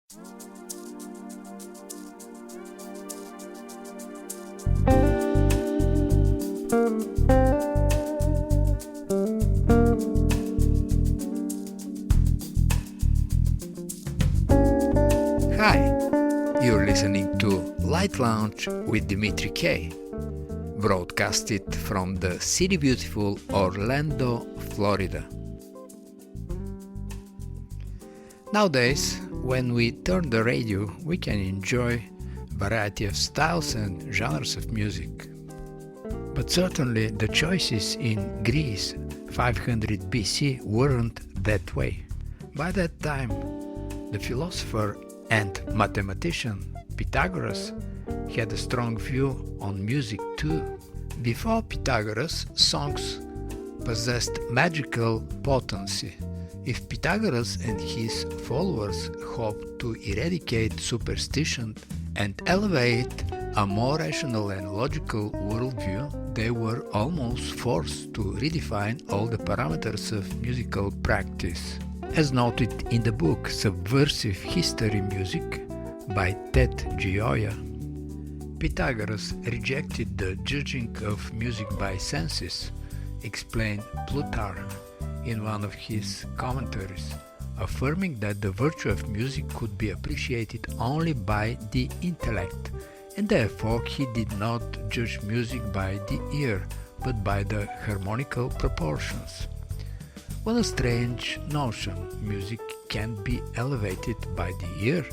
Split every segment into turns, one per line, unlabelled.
Hi, you're listening to Light Lounge with Dimitri K, broadcasted from the city beautiful Orlando, Florida. Nowadays, when we turn the radio, we can enjoy a variety of styles and genres of music. But certainly the choices in Greece 500 BC weren't that way. By that time, the philosopher and mathematician Pythagoras had a strong view on music too. Before Pythagoras, songs possessed magical potency. If Pythagoras and his followers hoped to eradicate superstition and elevate a more rational and logical worldview, they were almost forced to redefine all the parameters of musical practice. As noted in the book Subversive History Music by Ted Gioia, Pythagoras rejected the judging of music by senses, explained Plutarch in one of his commentaries, affirming that the virtue of music could be appreciated only by the intellect, and therefore he did not judge music by the ear, but by the harmonical proportions. What a strange notion, music can be elevated by the ear.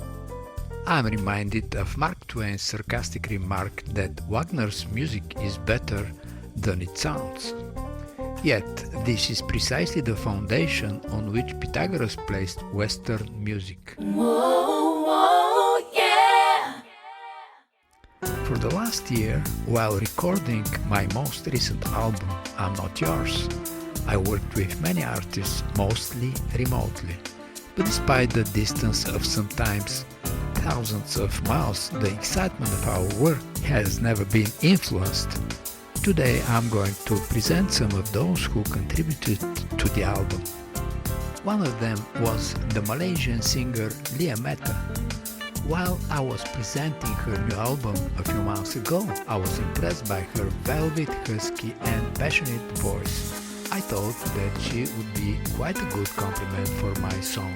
I am reminded of Mark Twain's sarcastic remark that Wagner's music is better than it sounds. Yet, this is precisely the foundation on which Pythagoras placed Western music.
Whoa, whoa, yeah.
For the last year, while recording my most recent album, I'm Not Yours, I worked with many artists, mostly remotely. But despite the distance of sometimes thousands of miles, the excitement of our work has never been influenced. Today I'm going to present some of those who contributed to the album. One of them was the Malaysian singer Lyia Meta. While I was presenting her new album a few months ago, I was impressed by her velvet, husky and passionate voice. I thought that she would be quite a good compliment for my song,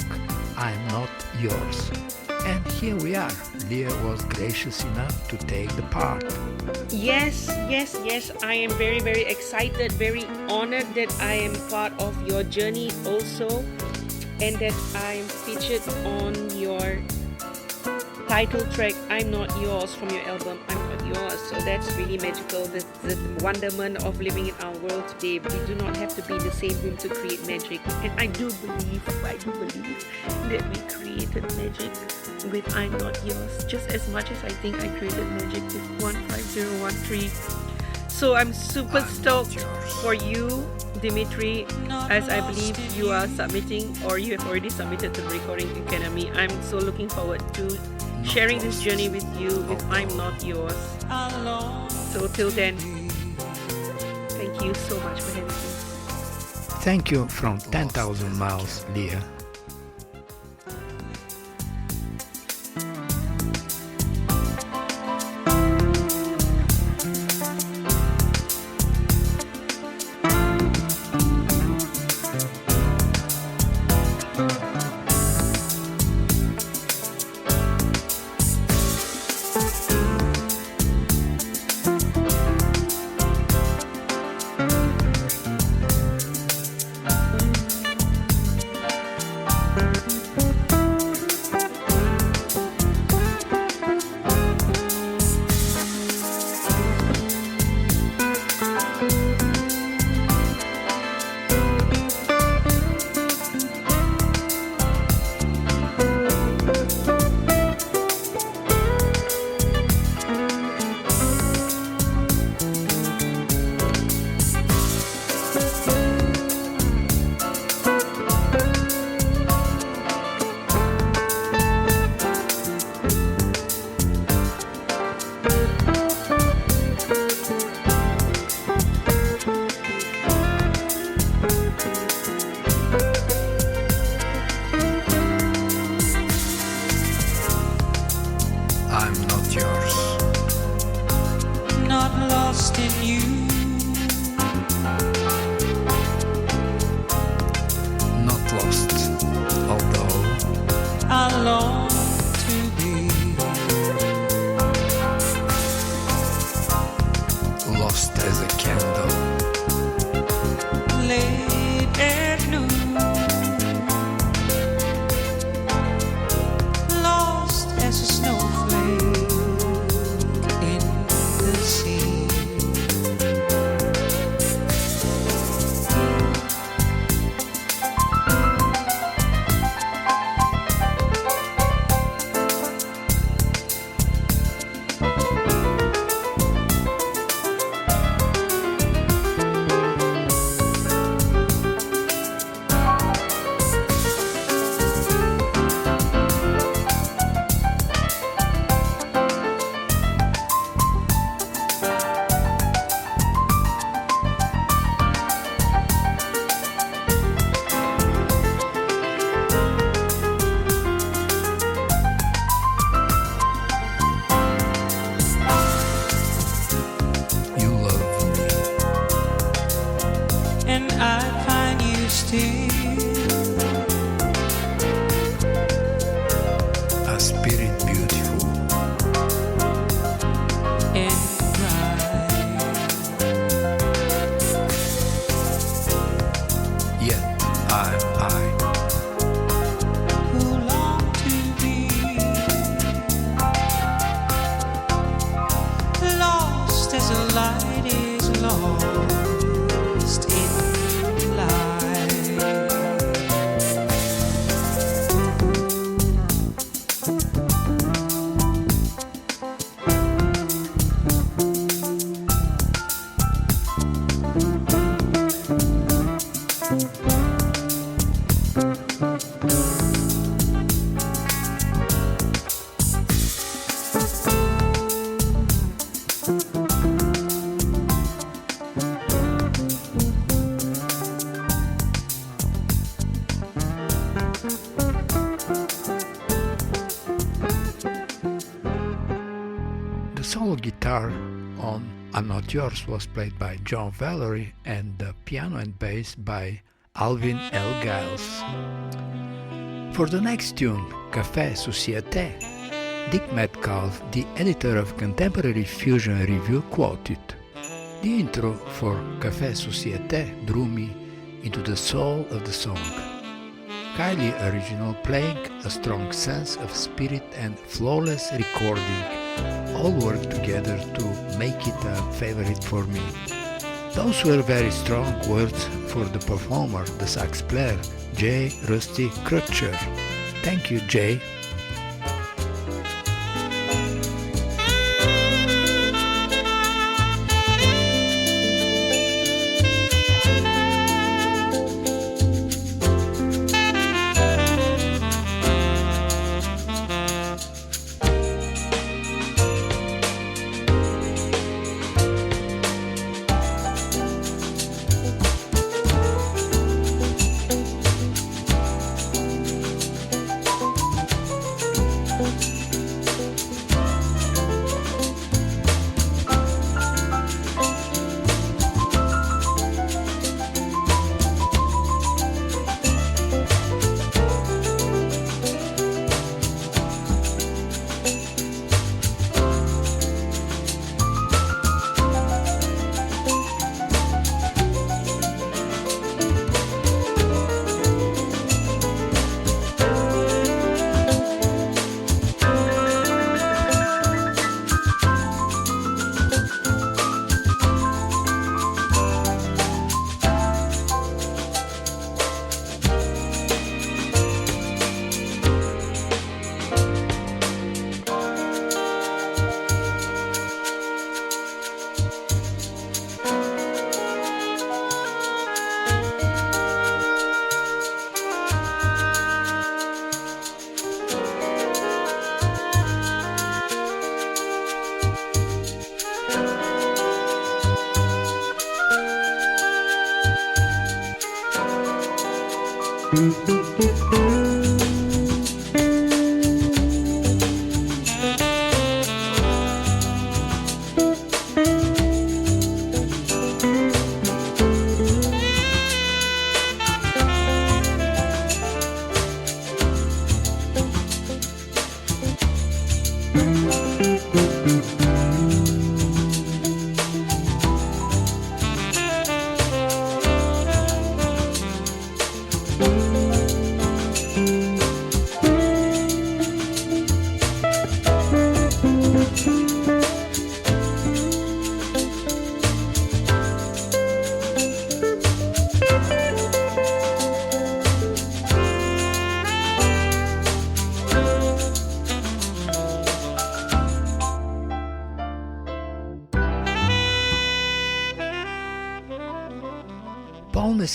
I'm Not Yours. And here we are. Lyia was gracious enough to take the part.
Yes, I am very, very excited, very honored that I am part of your journey also, and that I am featured on your title track, I'm Not Yours, from your album, I'm Not Yours. So that's really magical, the wonderment of living in our world today. We do not have to be in the same room to create magic. And I do believe that we created magic with I'm Not Yours, just as much as I think I created magic with 15013. So I'm super stoked for you, Dimitri, as I believe you are submitting, or you have already submitted to the Recording Academy. I'm so looking forward to sharing this journey with you with I'm Not Yours. So till then, thank you so much for having me.
Thank you from 10,000 miles, Lyia.
lost in you.
Not lost, although
I long to be
lost as a candle.
late at noon, lost as a snowflake in the sea.
You love me,
And I find you still
a spirit beautiful.
and right.
Yet I'm I.
Who long to be lost as a light is lost in light.
The solo guitar on I'm Not Yours was played by John Valeri and the piano and bass by Alvin L. Giles. For the next tune, Café Société, Dick Metcalf, the editor of Contemporary Fusion Review, quoted, "The intro for Café Société drew me into the soul of the song. Highly original playing, a strong sense of spirit and flawless recording all work together to make it a favorite for me." Those were very strong words for the performer, the sax player, J. Rusty Crutcher. Thank you, Jay.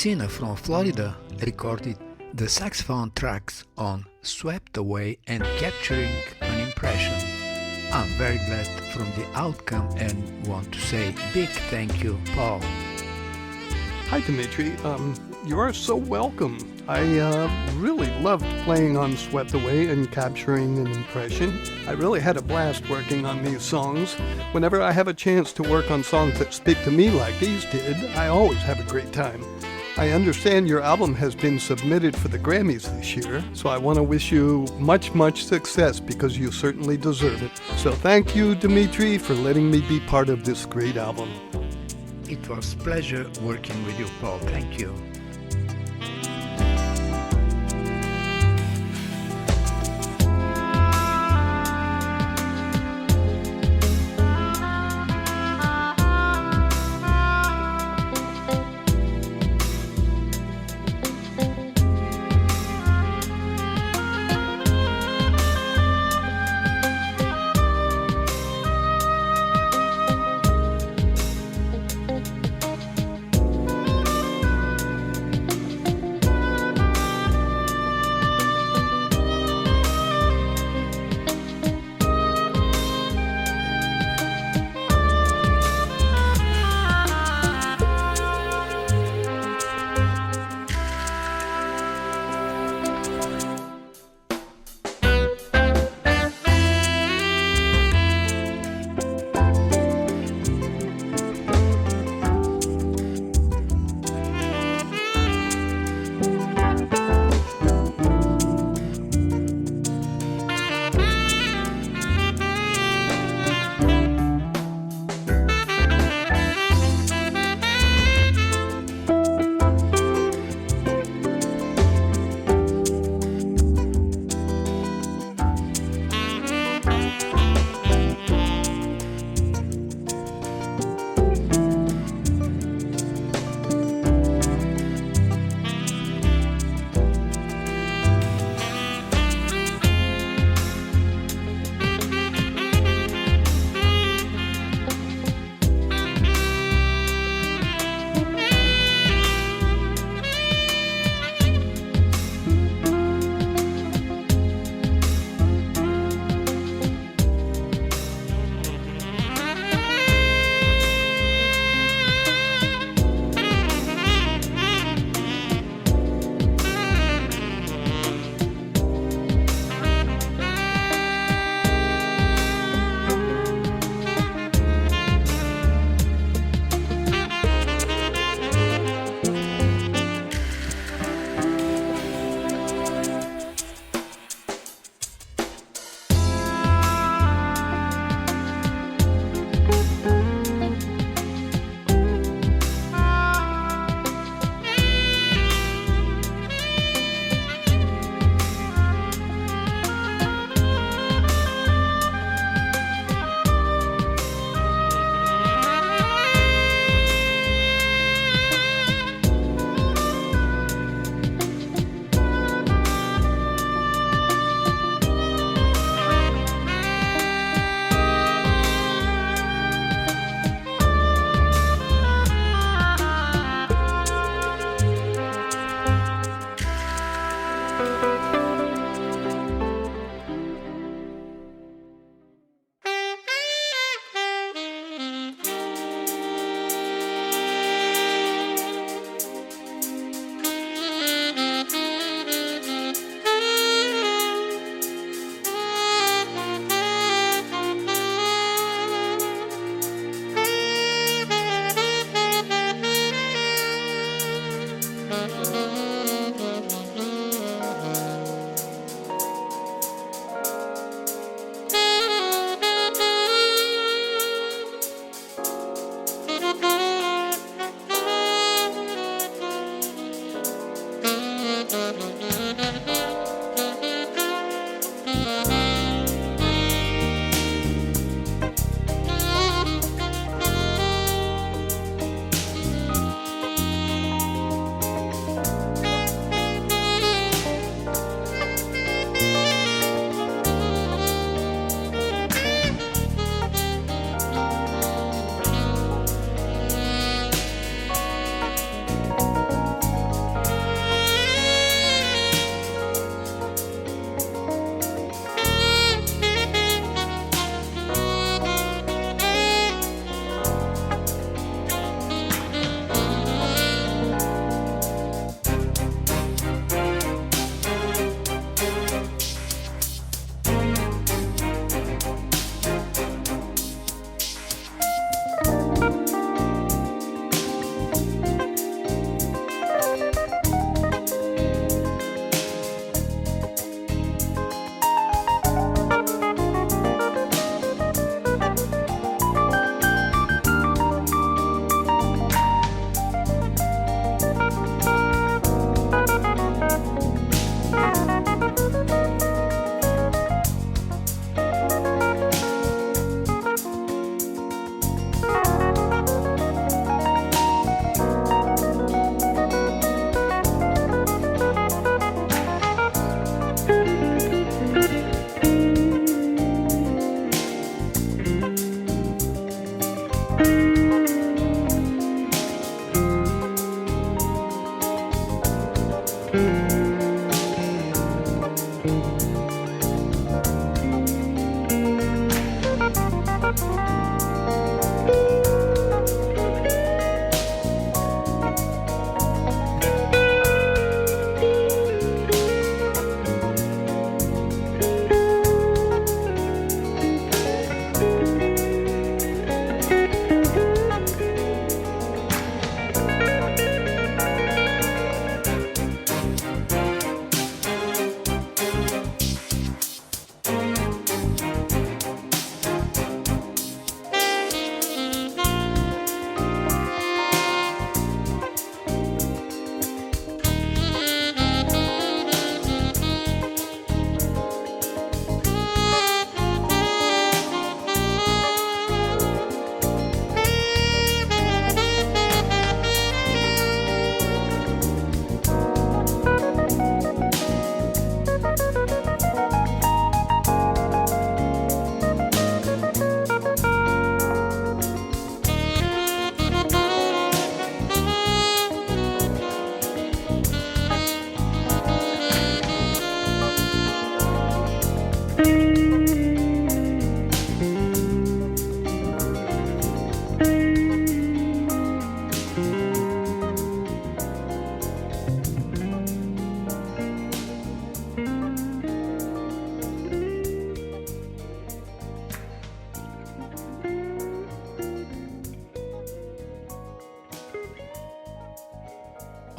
Messina from Florida recorded the saxophone tracks on Swept Away and Capturing an Impression. I'm very glad from the outcome and want to say big thank you, Paul.
Hi, Dimitri. You are so welcome. I really loved playing on Swept Away and Capturing an Impression. I really had a blast working on these songs. Whenever I have a chance to work on songs that speak to me like these did, I always have a great time. I understand your album has been submitted for the Grammys this year, so I want to wish you much, much success because you certainly deserve it. So thank you, Dimitri, for letting me be part of this great album.
It was a pleasure working with you, Paul. Thank you.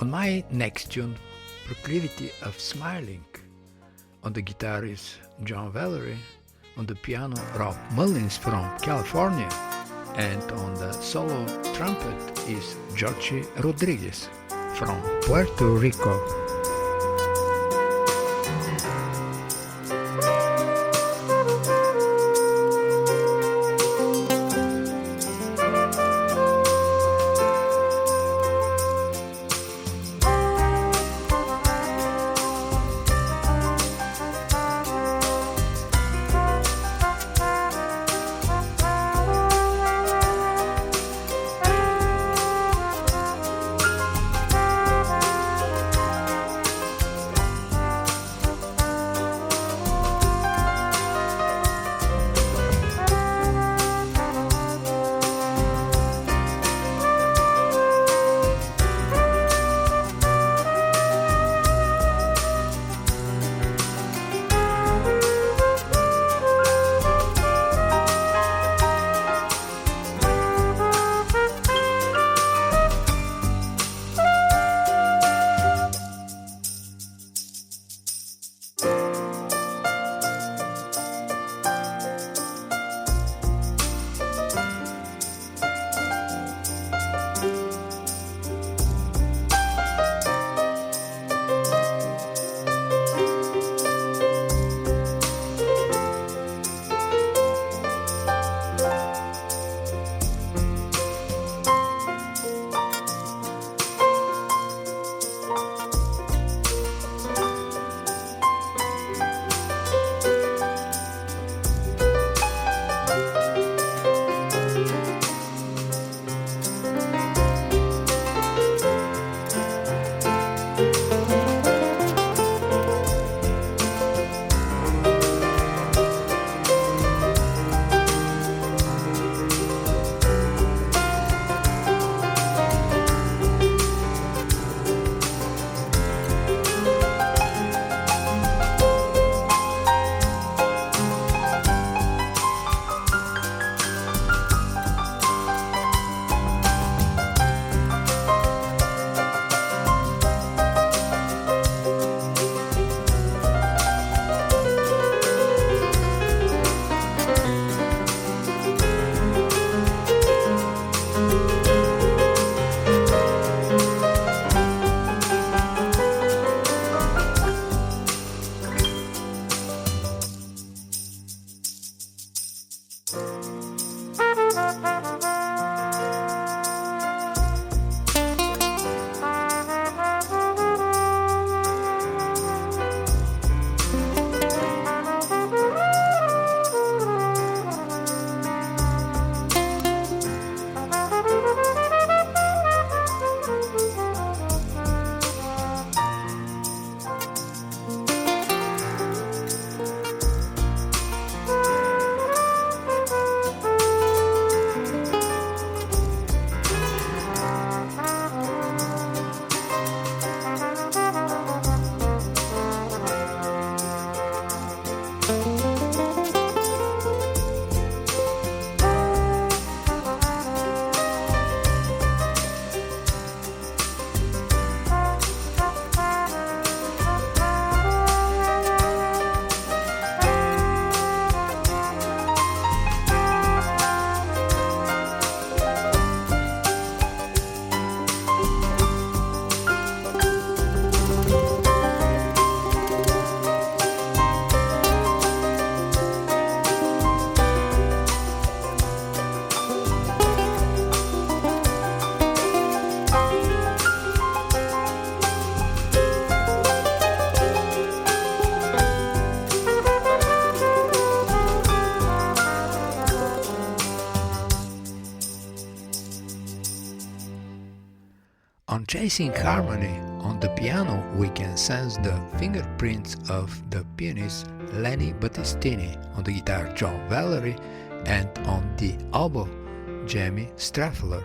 On my next tune, Proclivity of Smiling, on the guitar is John Valeri, on the piano Rob Mullins from California, and on the solo trumpet is Jochy Rodriguez from Puerto Rico. On Chasing Harmony on the piano, we can sense the fingerprints of the pianist Lannie Battistini, on the guitar John Valeri, and on the oboe Jamie Strefeler.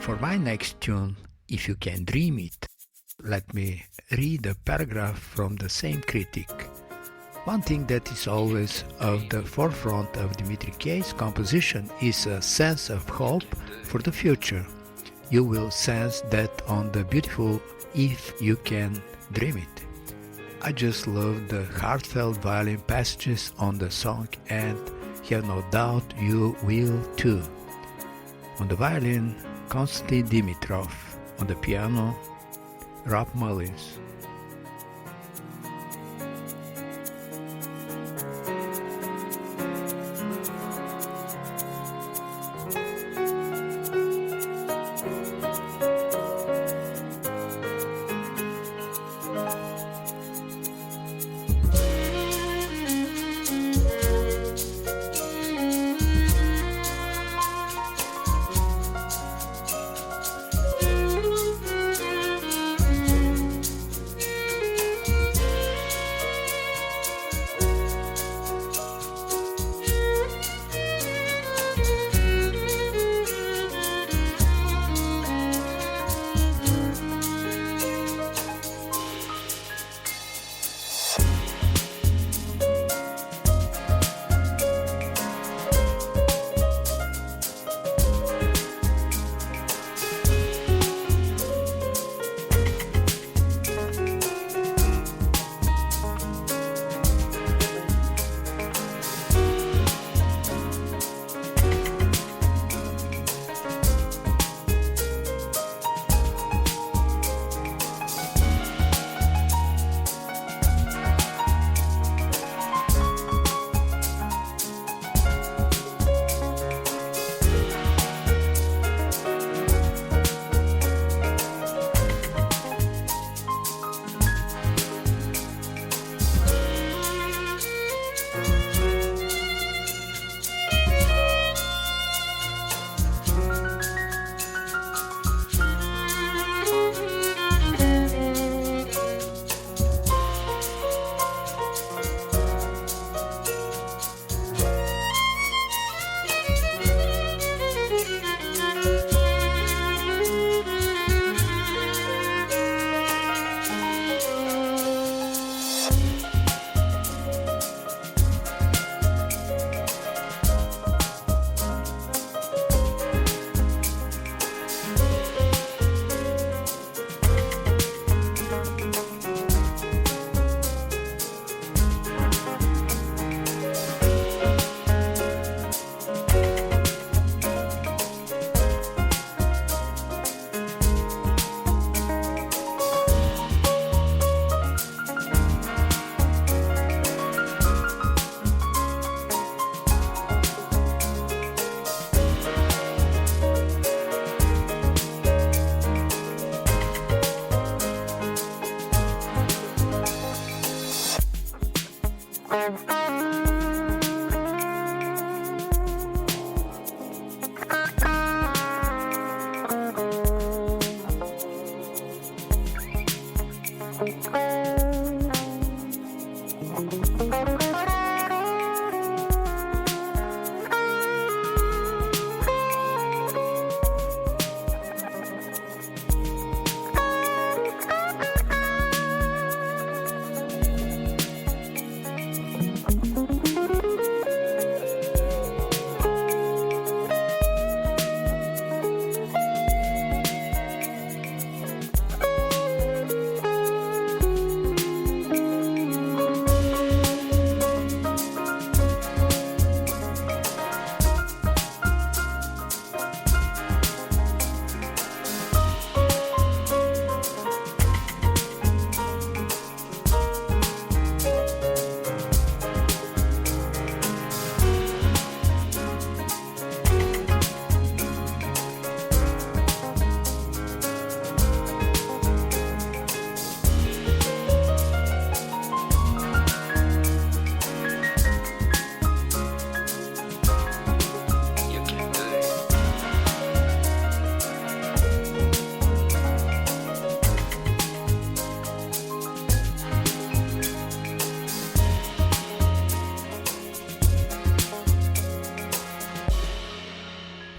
For my next tune, If You Can Dream It, let me read a paragraph from the same critic. One thing that is always at the forefront of Dimitri K's composition is a sense of hope for the future. You will sense that on the beautiful If You Can Dream It. I just love the heartfelt violin passages on the song and have no doubt you will too. On the violin, Konstantin Dimitrov. On the piano, Mullins.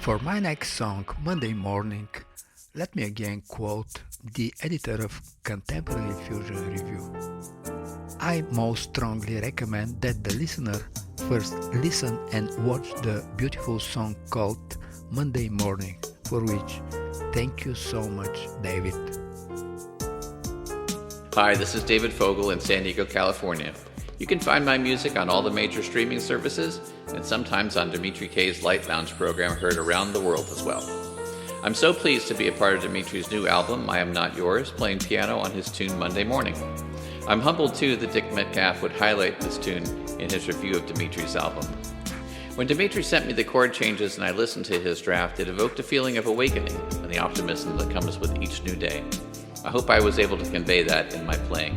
For my next song, Monday Morning, let me again quote the editor of Contemporary Fusion Review. I most strongly recommend that the listener first listen and watch the beautiful song called Monday Morning, for which thank you so much, David.
Hi, this is David Fogel in San Diego, California. You can find my music on all the major streaming services and sometimes on Dimitri K's Light Lounge program heard around the world as well. I'm so pleased to be a part of Dimitri's new album, I Am Not Yours, playing piano on his tune Monday Morning. I'm humbled too that Dick Metcalf would highlight this tune in his review of Dimitri's album. When Dimitri sent me the chord changes and I listened to his draft, it evoked a feeling of awakening and the optimism that comes with each new day. I hope I was able to convey that in my playing.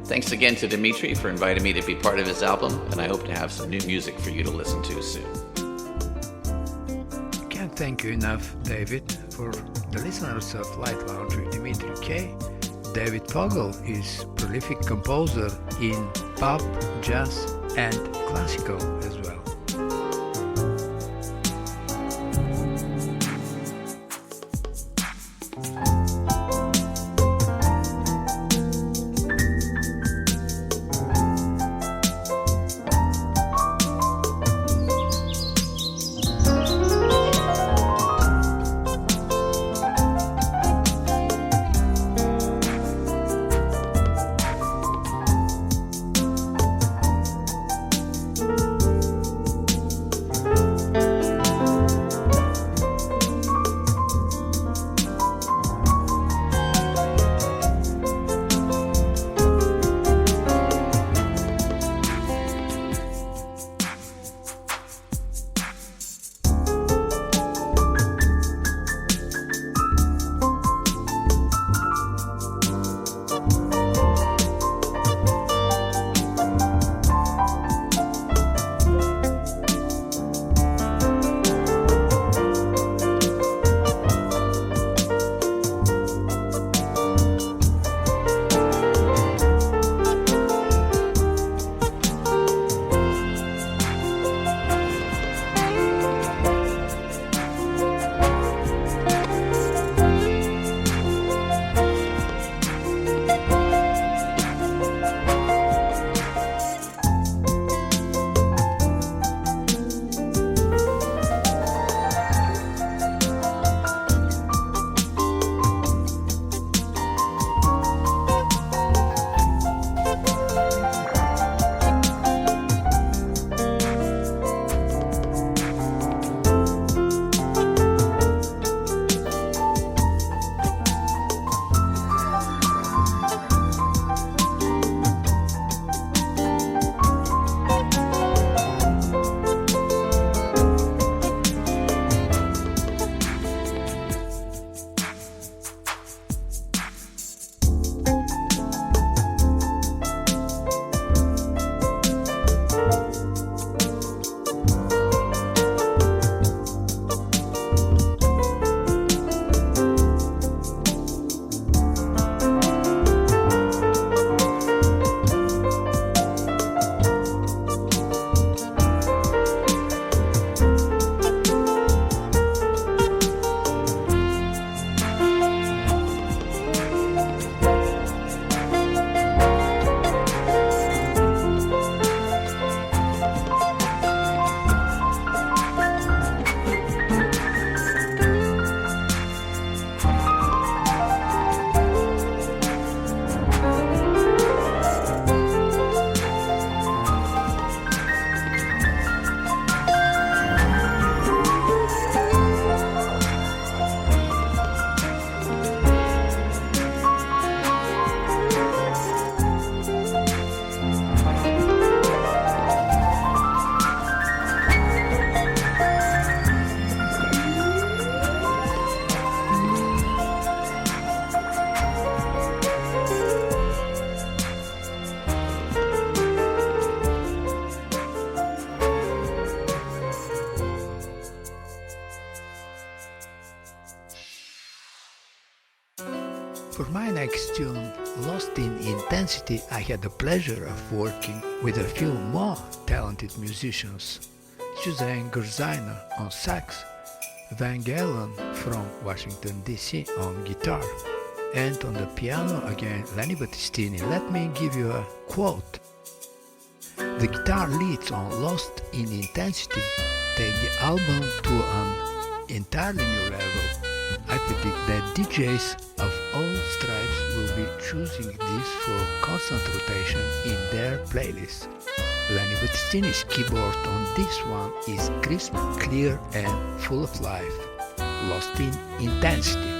Thanks again to Dimitri for inviting me to be part of his album, and I hope to have some new music for you to listen to soon.
Can't thank you enough, David. For the listeners of Light Lounge with Dimitri K, David Fogel is prolific composer in pop, jazz, and classical as well. For my next tune, Lost in Intensity, I had the pleasure of working with a few more talented musicians. Suzanne Grazanna on sax, Galen from Washington DC on guitar, and on the piano again Lannie Battistini. Let me give you a quote. The guitar leads on Lost in Intensity take the album to an entirely new level. I predict that DJs of all stripes will be choosing this for constant rotation in their playlists. Lannie Battistini's keyboard on this one is crisp, clear and full of life. Lost in Intensity.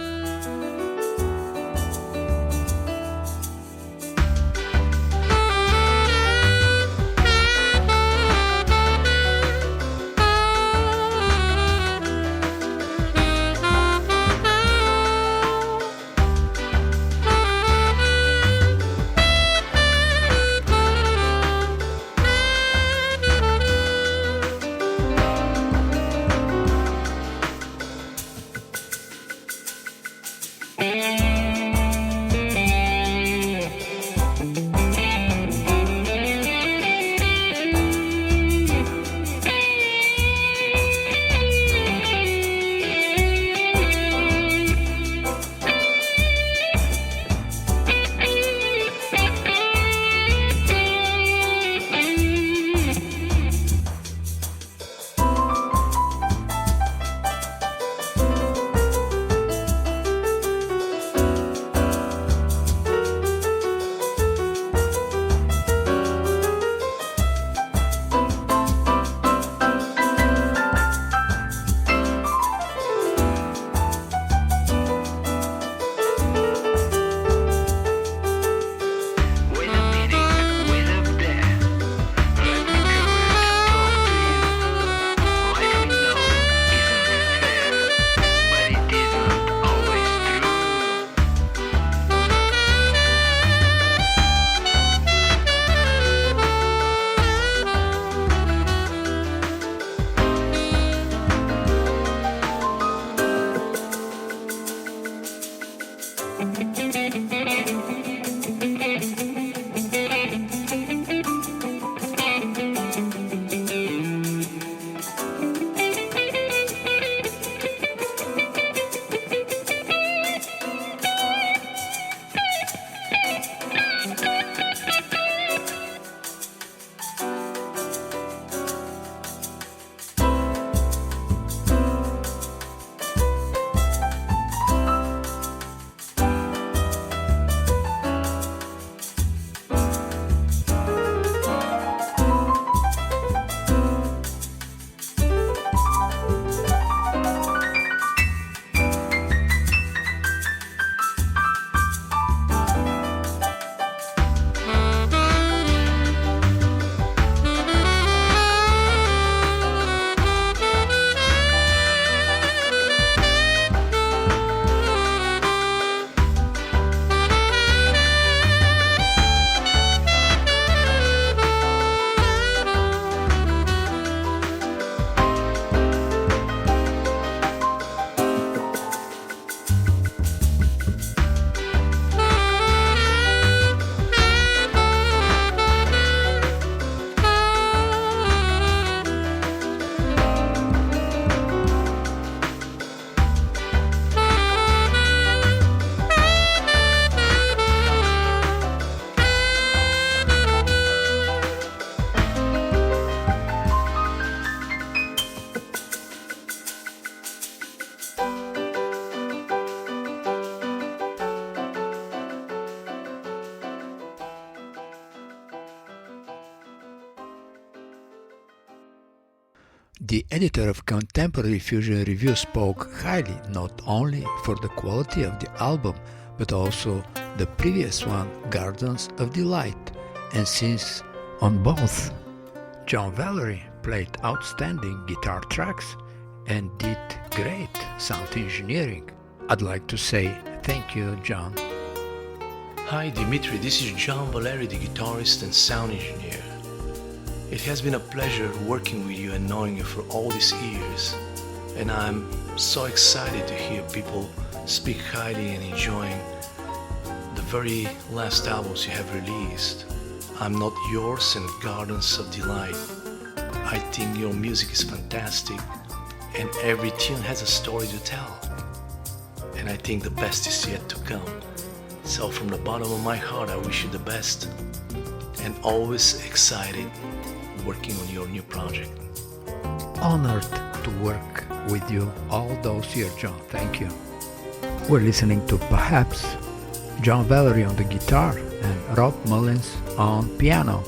The editor of Contemporary Fusion Review spoke highly not only for the quality of the album but also the previous one, Gardens of Delight, and since on both John Valeri played outstanding guitar tracks and did great sound engineering, I'd like to say thank you, John.
Hi Dimitri, this is John Valeri, the guitarist and sound engineer. It has been a pleasure working with you and knowing you for all these years, and I'm so excited to hear people speak highly and enjoying very last albums you have released, I'm Not Yours and Gardens of Delight. I think your music is fantastic and every tune has a story to tell. And I think the best is yet to come. So from the bottom of my heart, I wish you the best and always excited working on your new project.
Honored to work with you all those years, John. Thank you. We're listening to Perhaps, John Valeri on the guitar and Rob Mullins on piano.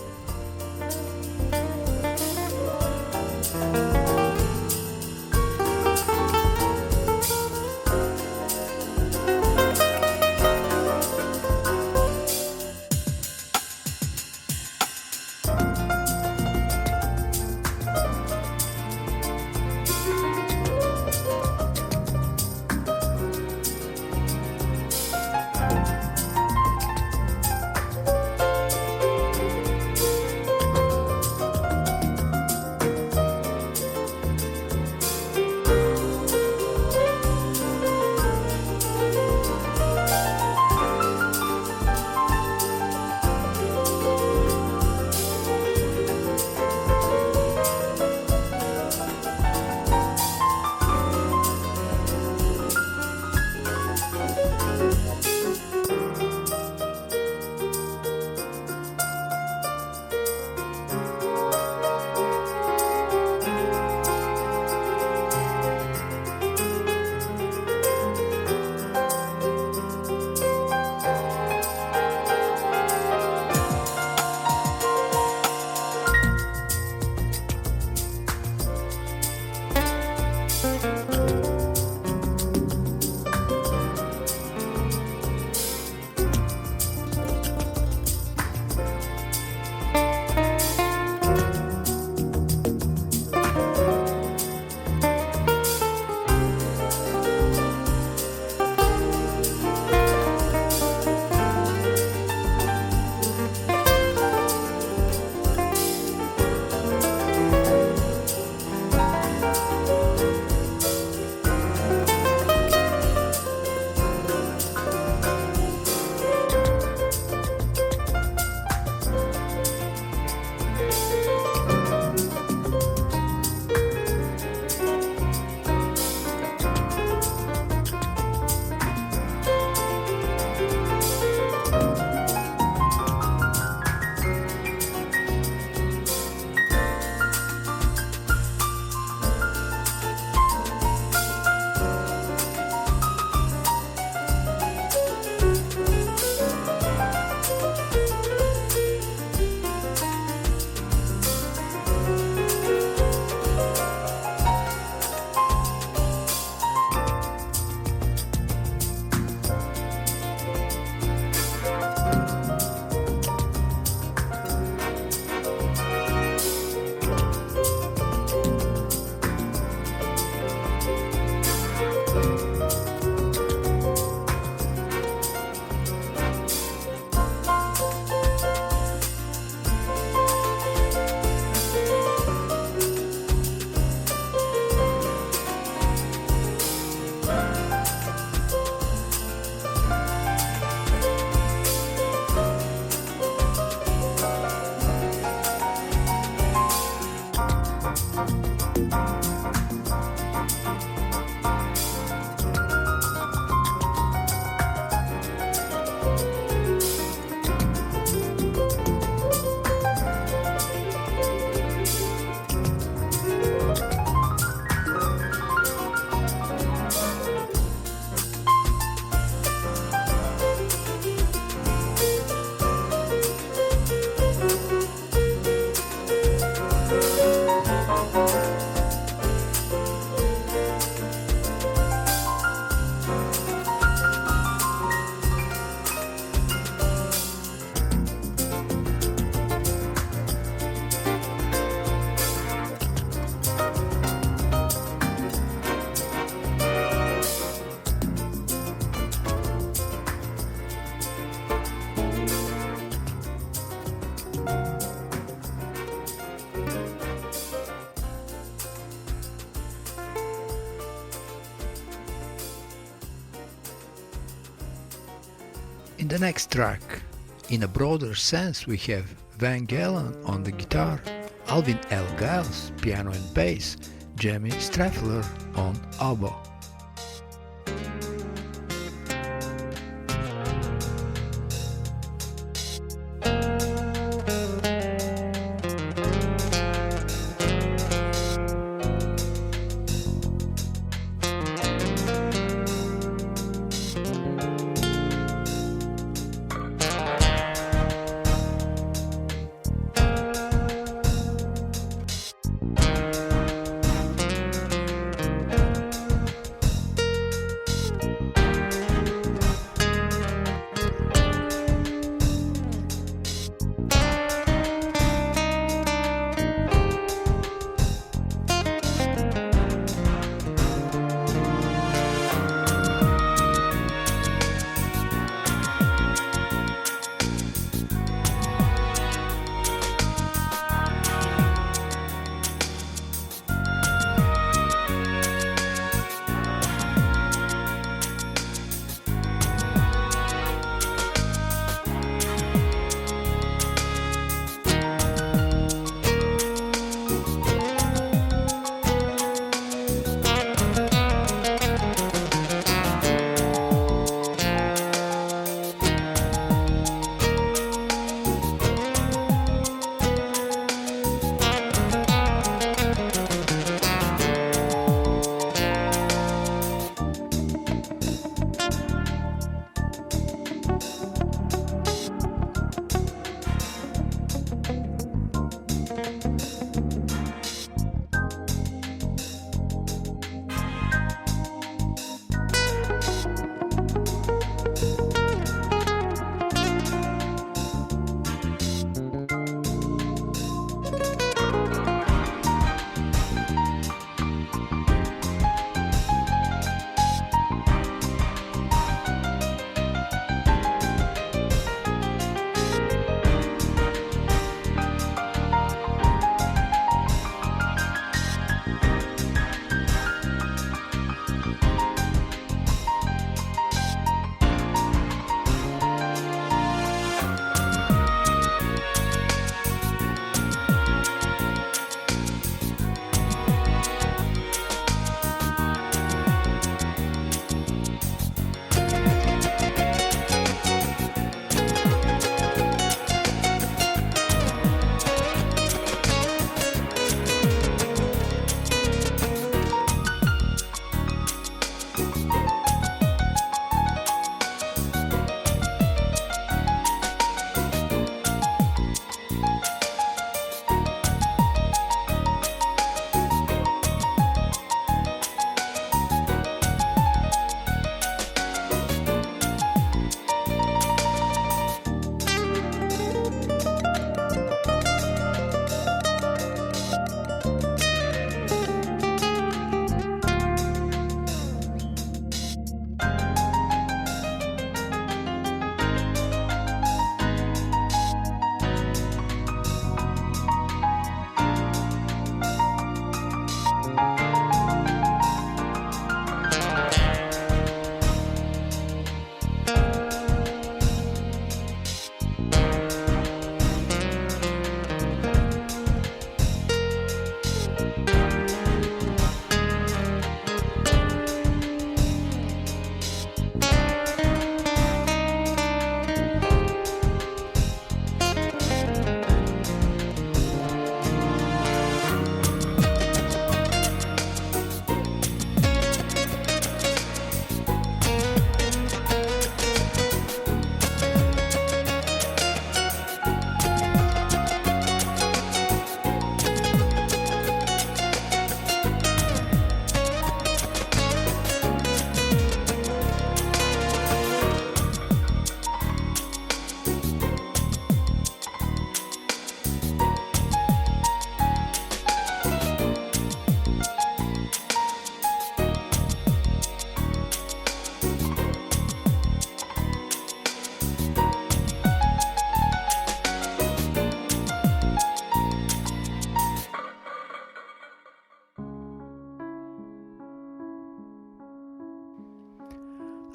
In the next track, in a broader sense, we have Galen on the guitar, Alvin L. Giles, piano and bass, Jimmy Strefeler on oboe.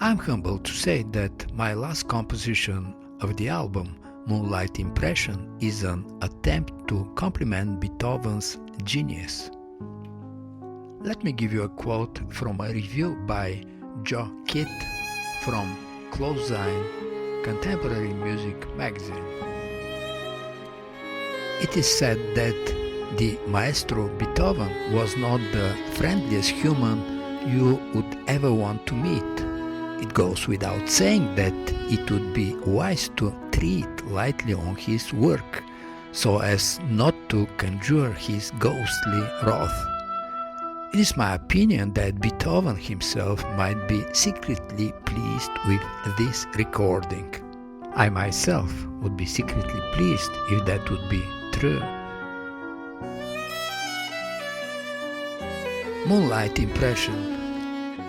I'm humbled to say that my last composition of the album, Moonlight Impression, is an attempt to complement Beethoven's genius. Let me give you a quote from a review by Jochy from Closine Contemporary Music magazine. It is said that the Maestro Beethoven was not the friendliest human you would ever want to meet. It goes without saying that it would be wise to tread lightly on his work, so as not to conjure his ghostly wrath. It is my opinion that Beethoven himself might be secretly pleased with this recording. I myself would be secretly pleased if that would be true. Moonlight Impression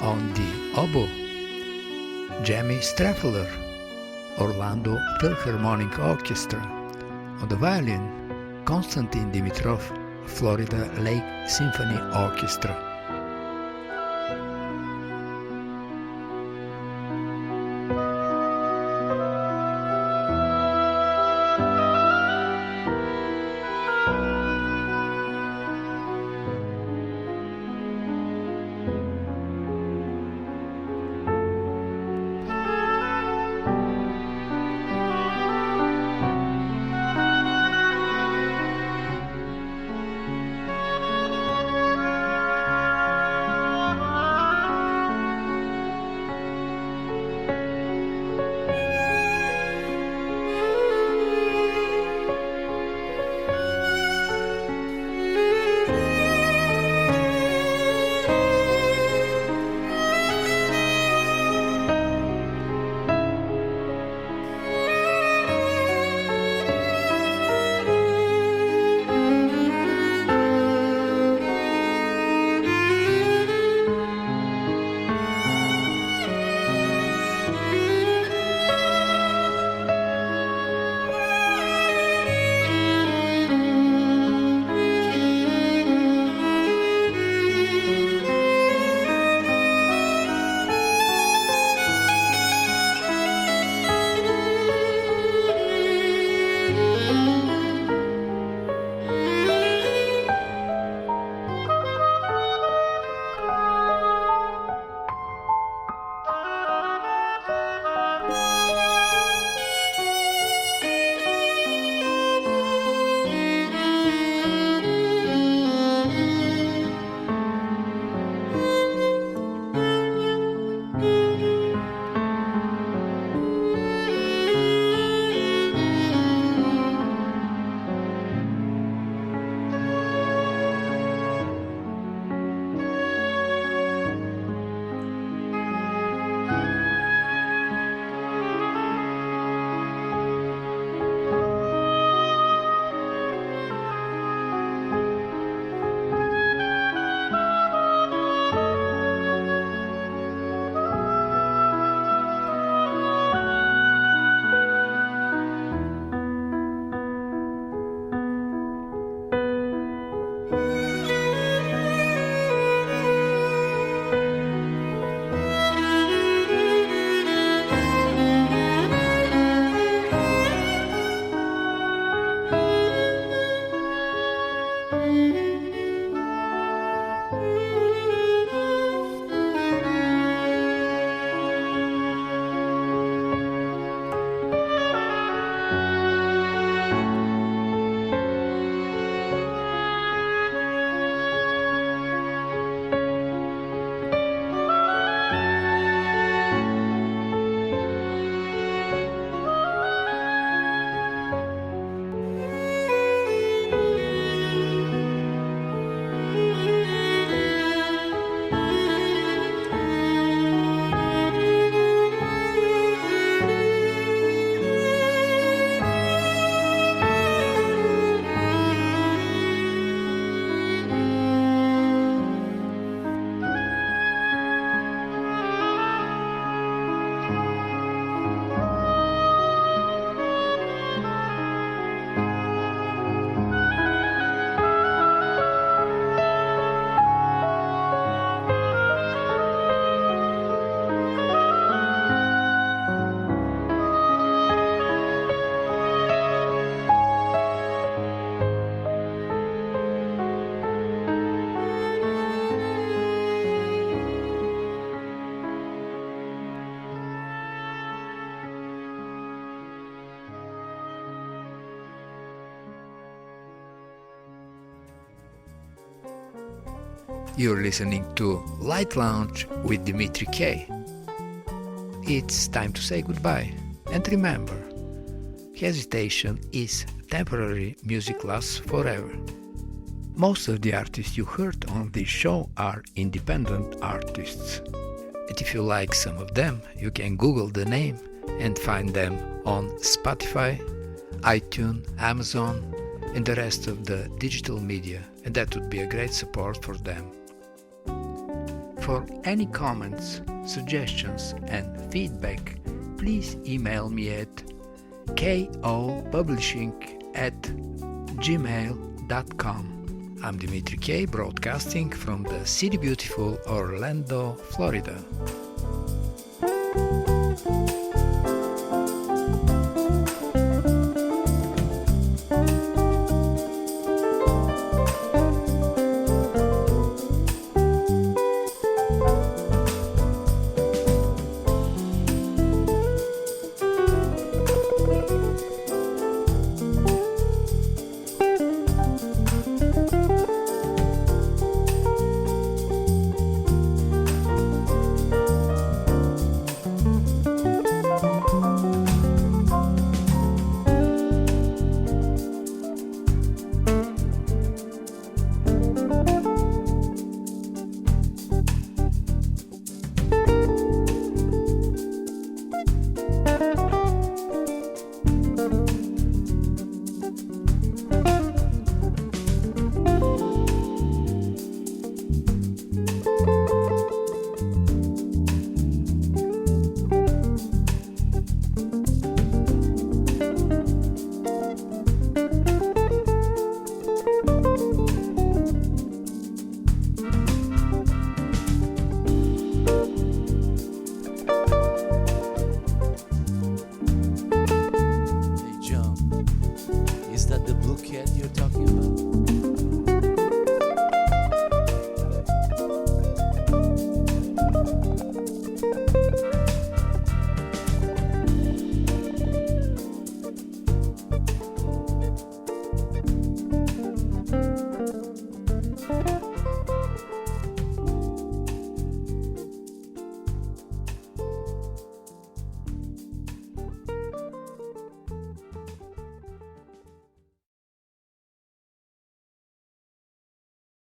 on the oboe, Jamie Strefeler, Orlando Philharmonic Orchestra. On the violin, Konstantin Dimitrov, Florida Lake Symphony Orchestra. You're listening to Light Lounge with Dimitri K. It's time to say goodbye. And remember, hesitation is temporary, music lasts forever. Most of the artists you heard on this show are independent artists. And if you like some of them, you can Google the name and find them on Spotify, iTunes, Amazon, and the rest of the digital media, and that would be a great support for them. For any comments, suggestions, and feedback, please email me at kopublishing@gmail.com. I'm Dimitri K, broadcasting from the city beautiful Orlando, Florida.